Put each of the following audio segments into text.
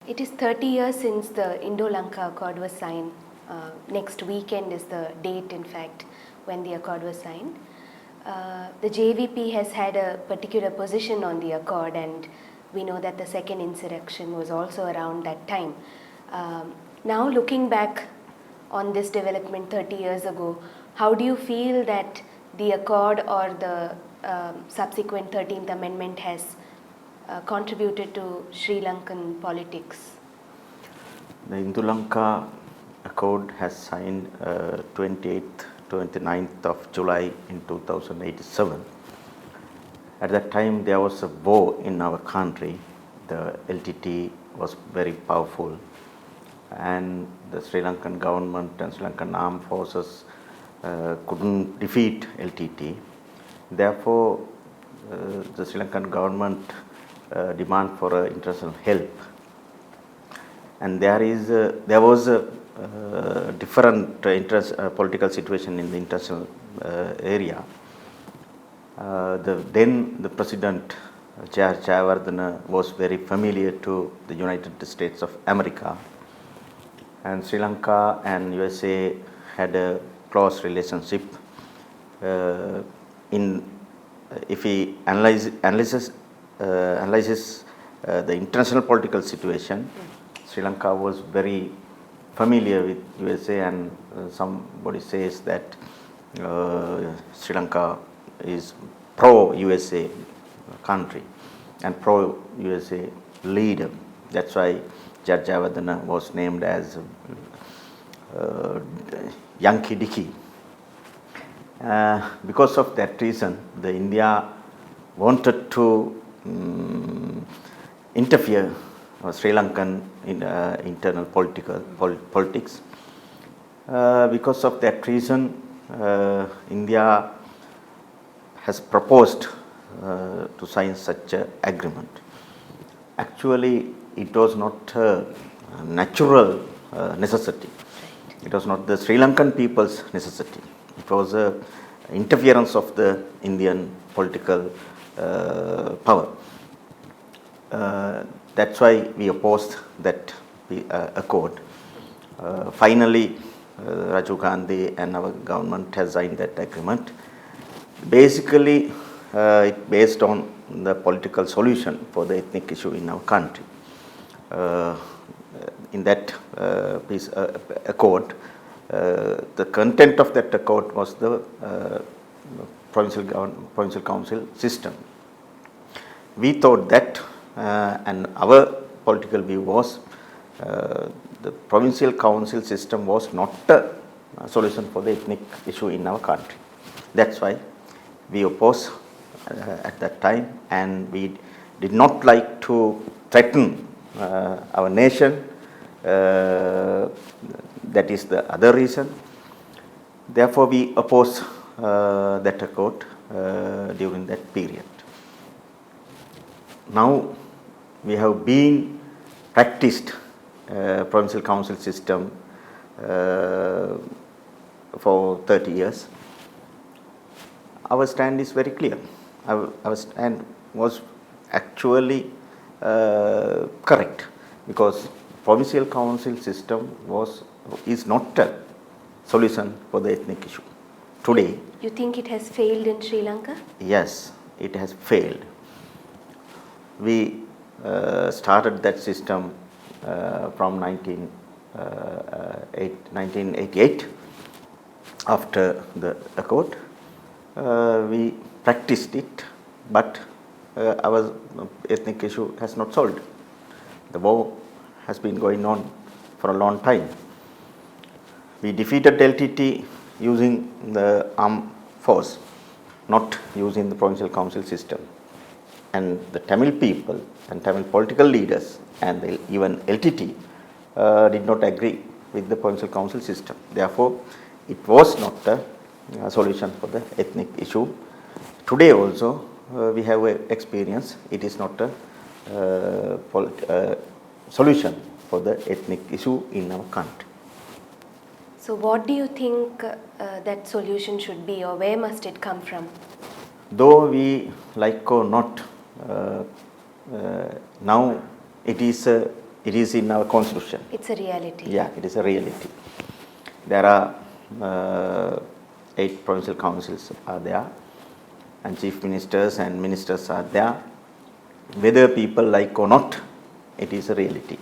It is 30 years since the Indo-Lanka Accord was signed. Next weekend is the date, in fact, when the accord was signed. The JVP has had a particular position on the accord, and we know that the second insurrection was also around that time. Now looking back on this development 30 years ago, how do you feel that the accord or the subsequent 13th Amendment has contributed to Sri Lankan politics? The Indo-Lanka Accord has signed 29th of July in 2087. At that time there was a war in our country. The LTT was very powerful, and the Sri Lankan government and Sri Lankan armed forces couldn't defeat LTT. Therefore, the Sri Lankan government demand for international help, and there was a different political situation in the international area. Then the president Jayawardena was very familiar to the United States of America, and Sri Lanka and USA had a close relationship. If he analyzes the international political situation, Sri Lanka was very familiar with USA, and somebody says that Sri Lanka is pro-USA country and pro-USA leader. That's why Judge Jayawardena was named as Yankee Dicky. Because of that reason, the India wanted to interfere Sri Lankan internal politics. Because of that reason, India has proposed to sign such an agreement. Actually, it was not a natural necessity. It was not the Sri Lankan people's necessity. It was an interference of the Indian political power. That's why we opposed that accord. Finally, Rajiv Gandhi and our government has signed that agreement. Basically, it based on the political solution for the ethnic issue in our country. In that accord, the content of that accord was the provincial council system. We thought that, and our political view was, the provincial council system was not a solution for the ethnic issue in our country. That's why we opposed at that time, and we did not like to threaten our nation. That is the other reason. Therefore, we opposed that accord during that period. Now, we have been practiced provincial council system for 30 years. Our stand is very clear. Our stand was actually correct, because provincial council system is not a solution for the ethnic issue. Today, you think it has failed in Sri Lanka? Yes, it has failed. We started that system from 1988 after the accord. We practiced it, but our ethnic issue has not solved. The war has been going on for a long time. We defeated LTT using the armed force, not using the provincial council system. And the Tamil people and Tamil political leaders and even LTT did not agree with the provincial council system. Therefore, it was not a solution for the ethnic issue. Today also, we have experience. It is not a solution for the ethnic issue in our country. So what do you think that solution should be, or where must it come from? Though we like or not, now it is a It is in our constitution. It's a reality. Yeah, it is a reality. There are 8 provincial councils are there, and chief ministers and ministers are there. Whether people like or not, it is a reality.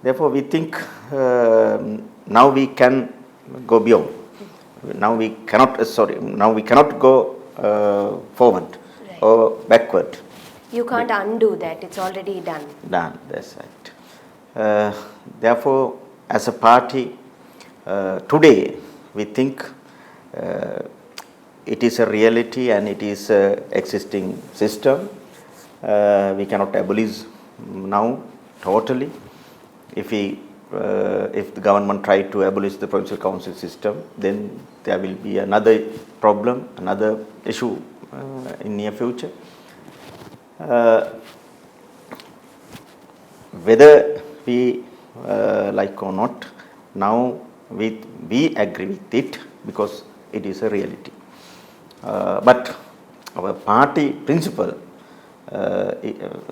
Therefore, we think now we can go beyond. Now we cannot. Now we cannot go forward Right. or backward. You can't undo that. It's already done. Done. That's right. Therefore, as a party, today we think it is a reality and it is a existing system. We cannot abolish now totally. If the government try to abolish the provincial council system, then there will be another problem, another issue in near future. Whether we like or not, now we agree with it because it is a reality. But our party principle,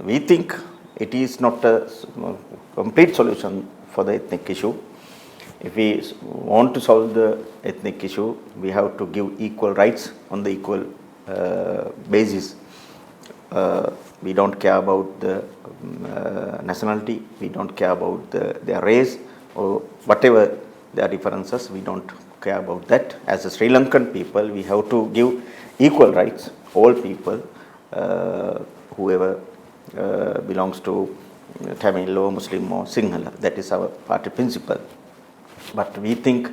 we think it is not a complete solution for the ethnic issue. If we want to solve the ethnic issue, we have to give equal rights on the equal basis. We don't care about the nationality, we don't care about their race or whatever their differences, we don't care about that. As a Sri Lankan people, we have to give equal rights, all people, whoever belongs to Tamil or Muslim or Sinhala. That is our party principle. But we think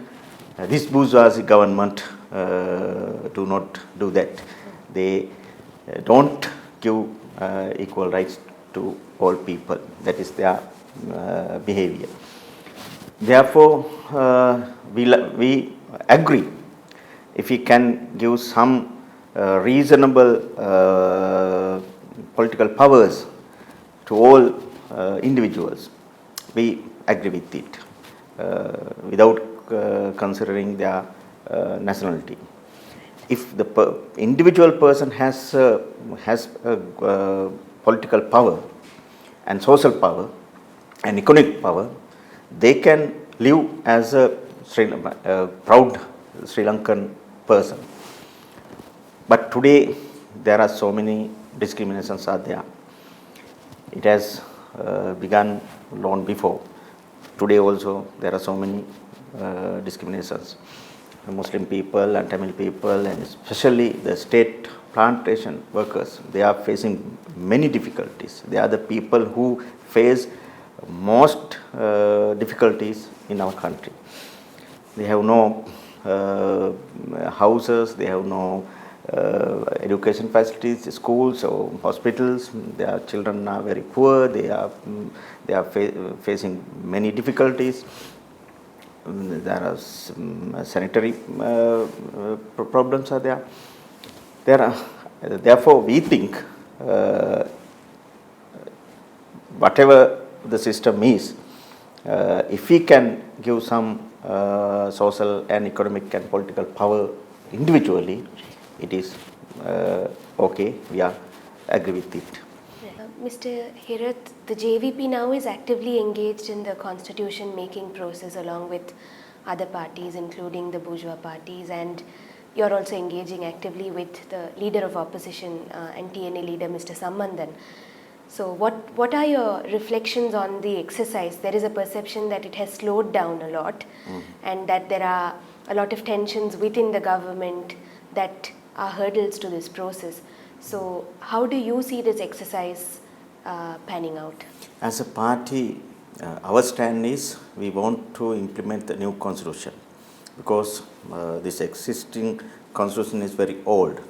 this bourgeoisie government do not do that. They don't give equal rights to all people. That is their behavior. Therefore, we agree if we can give some reasonable political powers to all individuals, we agree with it without considering their nationality. If the individual person has political power and social power and economic power, they can live as a proud Sri Lankan person. But today there are so many discriminations are there. It has begun long before. Today also there are so many discriminations. Muslim people and Tamil people, and especially the state plantation workers, they are facing many difficulties. They are the people who face most difficulties in our country. They have no houses, they have no education facilities, schools or hospitals. Their children are very poor. They are facing many difficulties. There are sanitary problems are there. Therefore, we think whatever the system is, if we can give some social and economic and political power individually, it is okay. We are agree with it. Mr. Hirath, the JVP now is actively engaged in the constitution making process along with other parties, including the bourgeois parties, and you're also engaging actively with the leader of opposition and TNA leader, Mr. Sambandan. So what are your reflections on the exercise? There is a perception that it has slowed down a lot and that there are a lot of tensions within the government that are hurdles to this process. So how do you see this exercise panning out? As a party, our stand is we want to implement the new constitution because this existing constitution is very old.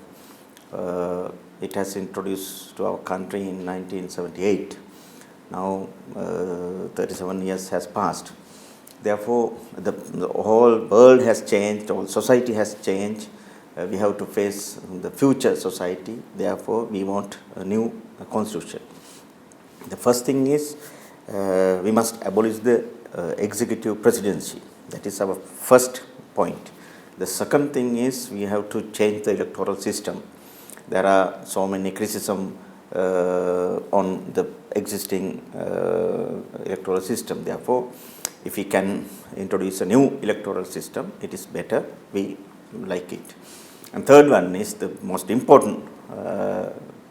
It has introduced to our country in 1978. Now 37 years has passed. Therefore, the whole world has changed, all society has changed. We have to face the future society. Therefore, we want a new constitution. The first thing is we must abolish the executive presidency. That is our first point. The second thing is we have to change the electoral system. There are so many criticism on the existing electoral system. Therefore, if we can introduce a new electoral system, it is better. We like it. And third one is the most important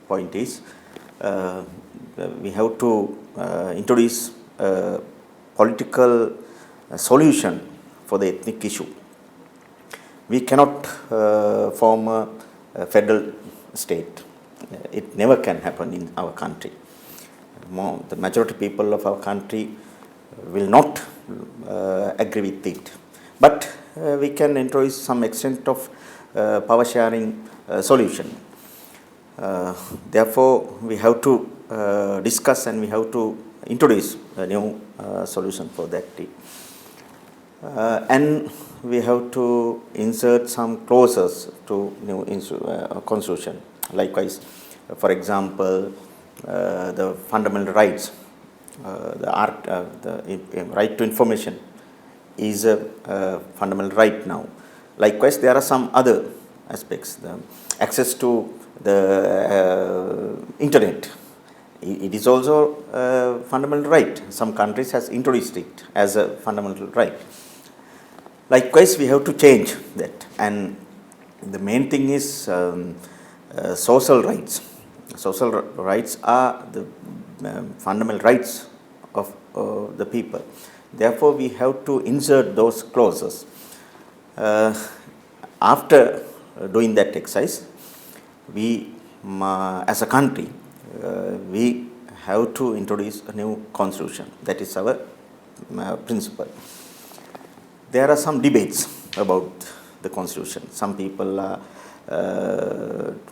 point is we have to introduce a political solution for the ethnic issue. We cannot form a federal state. It never can happen in our country. The majority people of our country will not agree with it. But we can introduce some extent of power sharing solution. Therefore, we have to discuss and we have to introduce a new solution for that. And we have to insert some clauses to new constitution. Likewise, for example, the fundamental rights, the right to information is a fundamental right now. Likewise, there are some other aspects. The access to the internet, it is also a fundamental right. Some countries has introduced it as a fundamental right. Likewise, we have to change that, and the main thing is social rights. Social rights are the fundamental rights of the people. Therefore, we have to insert those clauses. After doing that exercise, we as a country, we have to introduce a new constitution. That is our principle. There are some debates about the constitution. Some people are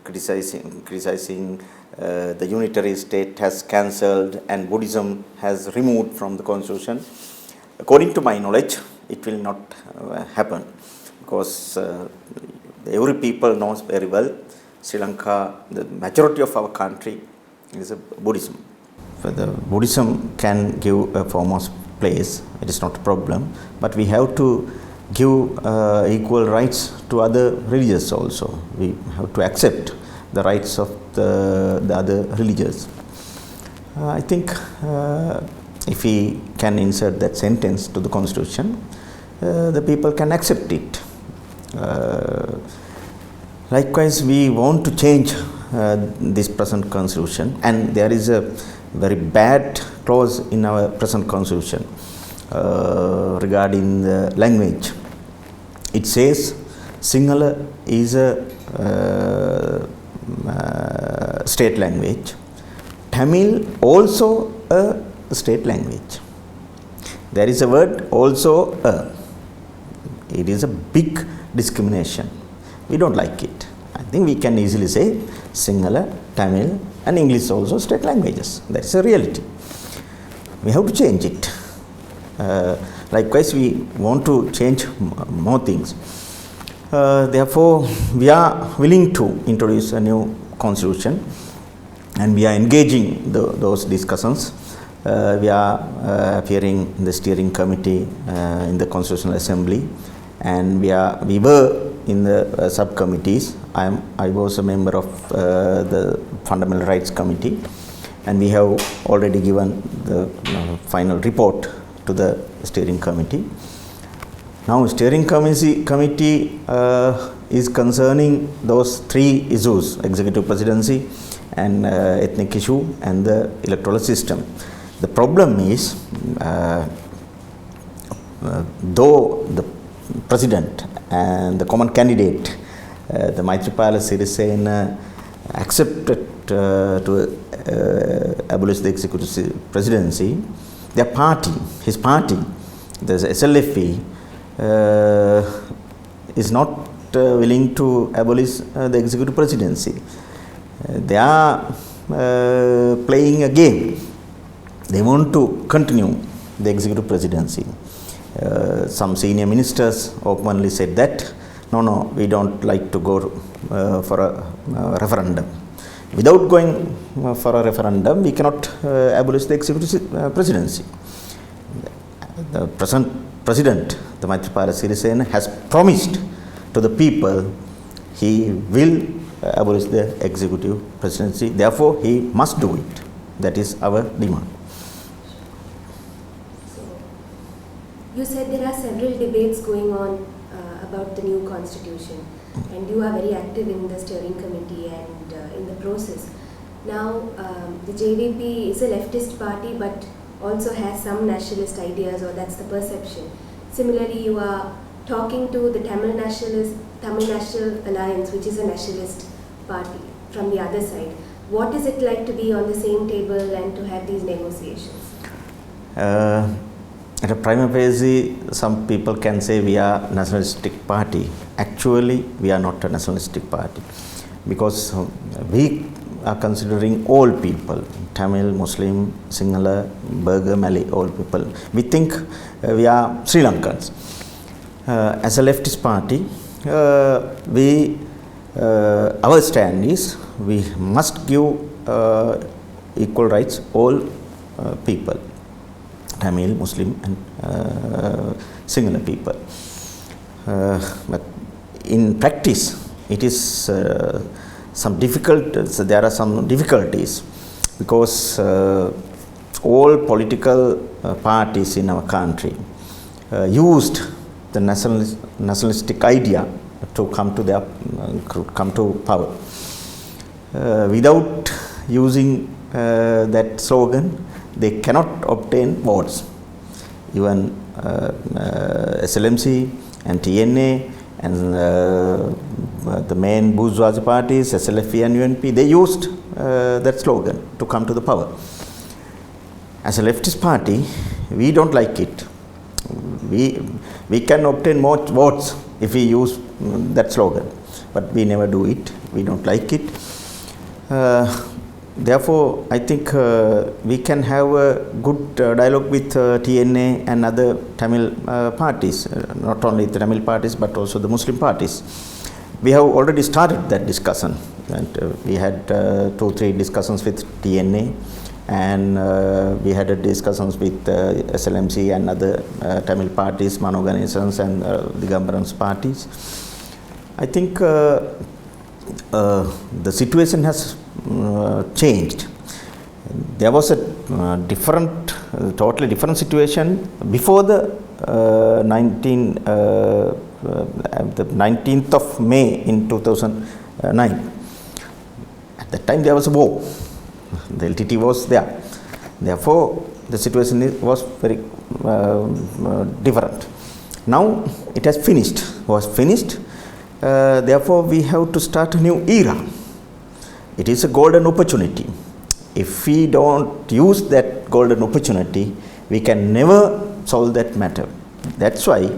criticizing the unitary state has cancelled and Buddhism has removed from the constitution. According to my knowledge, it will not happen, because every people knows very well Sri Lanka, the majority of our country is a Buddhism. The Buddhism can give a foremost place, it is not a problem, but we have to give equal rights to other religions also. We have to accept the rights of the other religions. I think if we can insert that sentence to the constitution, the people can accept it. Likewise, we want to change this present constitution, and there is a very bad clause in our present constitution regarding the language. It says Sinhala is a state language, Tamil also a state language. There is a word also a. It is a big discrimination. We don't like it. I think we can easily say Sinhala, Tamil and English also state languages. That is a reality. We have to change it. Likewise, we want to change more things. Therefore, we are willing to introduce a new constitution, and we are engaging those discussions. We are appearing in the steering committee in the Constitutional Assembly, and we were in the subcommittees. I was a member of the Fundamental Rights Committee, and we have already given the final report to the steering committee. Now, steering committee is concerning those three issues: executive presidency and ethnic issue and the electoral system. The problem is, though the president and the common candidate, the Maithripala Sirisena, accepted to abolish the executive presidency, their party, his party, the SLFP, is not willing to abolish the executive presidency. They are playing a game. They want to continue the executive presidency. Some senior ministers openly said that, no, we don't like to go for a referendum. Without going for a referendum, we cannot abolish the executive presidency. The present president, the Maithripala Sirisena, has promised to the people he will abolish the executive presidency. Therefore, he must do it. That is our demand. So, you said there are several debates going on about the new constitution, and you are very active in the steering committee and in the process. Now, the JVP is a leftist party, but also has some nationalist ideas, or that's the perception. Similarly, you are talking to the Tamil National Alliance, which is a nationalist party from the other side. What is it like to be on the same table and to have these negotiations? At a prima facie, some people can say we are a nationalistic party. Actually, we are not a nationalistic party, because we are considering all people, Tamil, Muslim, Sinhala, Burgher, Malay, all people. We think we are Sri Lankans. As a leftist party, our stand is we must give equal rights all people, Tamil, Muslim and Sinhala people. But in practice, it is there are some difficulties, because all political parties in our country used the nationalistic idea to come to power. Without using that slogan, they cannot obtain votes. Even SLMC and TNA and the main bourgeoisie parties, SLFP and UNP, they used that slogan to come to the power. As a leftist party, we don't like it. We can obtain more votes if we use that slogan, but we never do it. We don't like it. Therefore, I think we can have a good dialogue with TNA and other Tamil parties, not only the Tamil parties but also the Muslim parties. We have already started that discussion, and we had 2-3 discussions with TNA, and we had discussions with SLMC and other Tamil parties, Man organizations and Digambaran's parties. I think the situation has changed. There was a totally different situation before the 19th of May in 2009. At that time there was a war. The LTT was there. Therefore, the situation was very different. Now it has finished. Therefore, we have to start a new era. It is a golden opportunity. If we don't use that golden opportunity, we can never solve that matter. That's why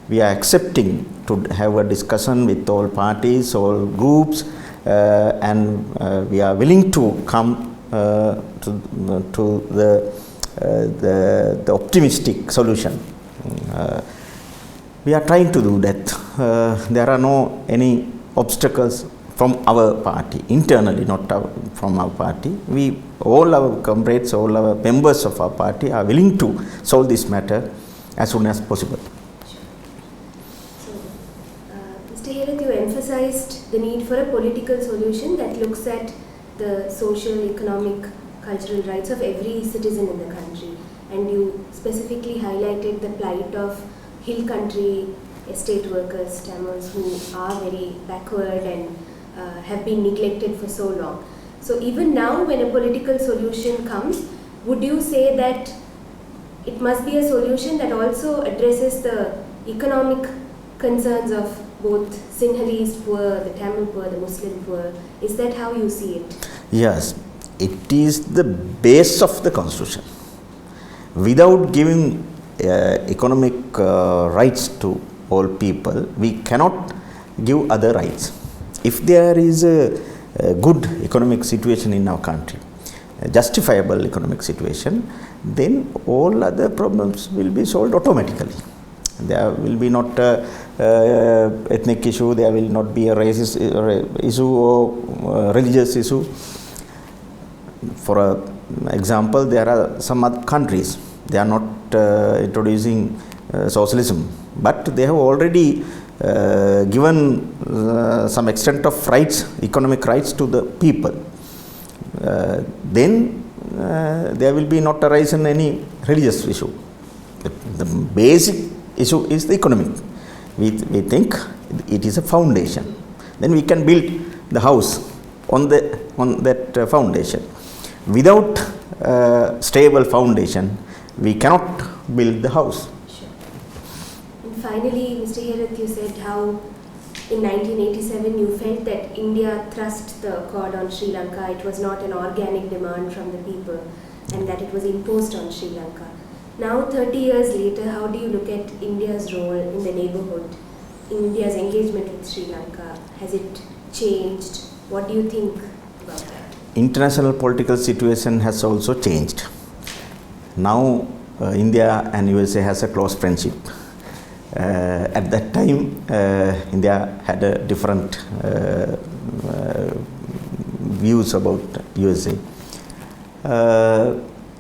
we are accepting to have a discussion with all parties, all groups, and we are willing to come to the optimistic solution. We are trying to do that. There are no any obstacles from our party, internally, not from our party. All our comrades, all our members of our party are willing to solve this matter as soon as possible. So, Mr. Herath, you emphasized the need for a political solution that looks at the social, economic, cultural rights of every citizen in the country. And you specifically highlighted the plight of hill country estate workers, Tamils, who are very backward and have been neglected for so long. So even now, when a political solution comes, would you say that it must be a solution that also addresses the economic concerns of both Sinhalese poor, the Tamil poor, the Muslim poor? Is that how you see it? Yes, it is the base of the constitution. Without giving economic rights to all people, we cannot give other rights. If there is a good economic situation in our country, a justifiable economic situation, then all other problems will be solved automatically. There will be not ethnic issue, there will not be a racist issue or religious issue. For example, there are some other countries, they are not introducing socialism, but they have already given some extent of rights, economic rights to the people. Then there will be not arisen any religious issue. The basic issue is the economic. We think it is a foundation. Then we can build the house on that foundation. Without stable foundation, we cannot build the house. Sure. And finally, Mr. Herath, you said how in 1987 you felt that India thrust the cord on Sri Lanka. It was not an organic demand from the people and that it was imposed on Sri Lanka. Now 30 years later, how do you look at India's role in the neighborhood, India's engagement with Sri Lanka? Has it changed? What do you think about that? International political situation has also changed. Now India and USA has a close friendship. At that time, India had a different views about USA.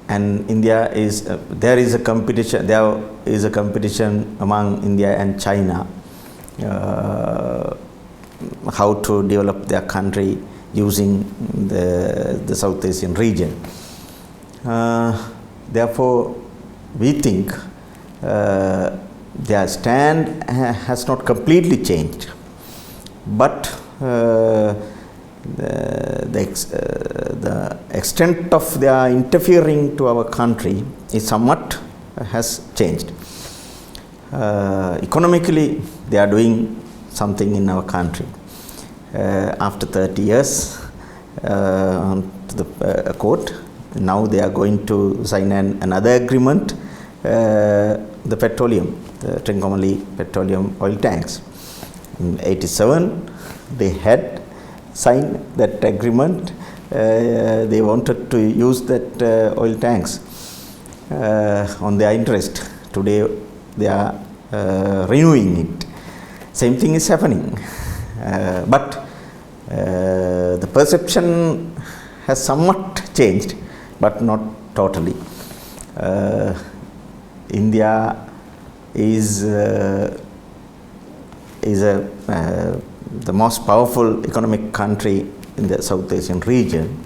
And India is there is a competition. There is a competition among India and China how to develop their country using the South Asian region. Therefore, we think their stand has not completely changed, but the extent of their interfering to our country is somewhat has changed. Economically, they are doing something in our country. After 30 years to the court, now they are going to sign another agreement, the petroleum, the Trincomalee petroleum oil tanks. In 87, they had signed that agreement. They wanted to use that oil tanks on their interest. Today, they are renewing it. Same thing is happening. But the perception has somewhat changed, but not totally. India is the most powerful economic country in the South Asian region.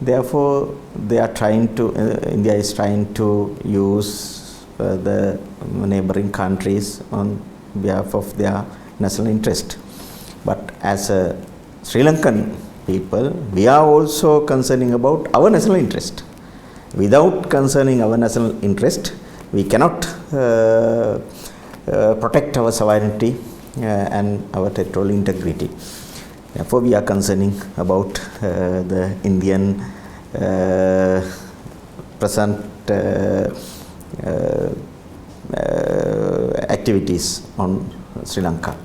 Therefore, India is trying to use the neighboring countries on behalf of their national interest. But as a Sri Lankan people, we are also concerning about our national interest. Without concerning our national interest, we cannot protect our sovereignty and our territorial integrity. Therefore, we are concerning about the Indian present activities on Sri Lanka.